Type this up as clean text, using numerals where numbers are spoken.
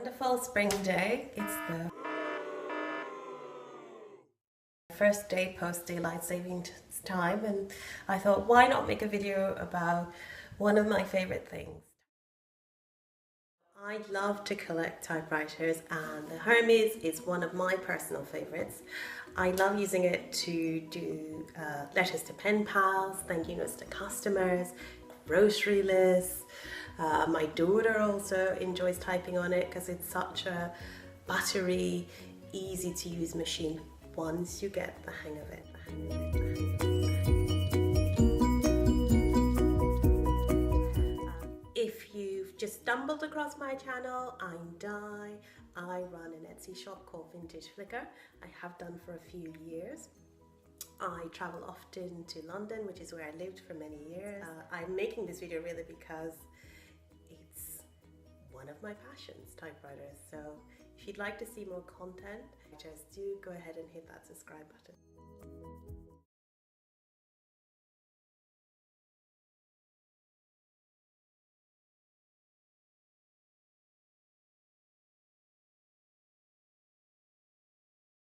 Wonderful spring day. It's the first day post daylight saving time, and I thought, why not make a video about one of my favorite things. I love to collect typewriters, and the Hermes is one of my personal favorites. I love using it to do letters to pen pals, thank you notes to customers, grocery lists. My daughter also enjoys typing on it because it's such a buttery, easy to use machine once you get the hang of it. If you've just stumbled across my channel, I'm Di. I run an Etsy shop called Vintage Flicker. I have done for a few years. I travel often to London, which is where I lived for many years. I'm making this video really because it's one of my passions, typewriters. So if you'd like to see more content, just do go ahead and hit that subscribe button.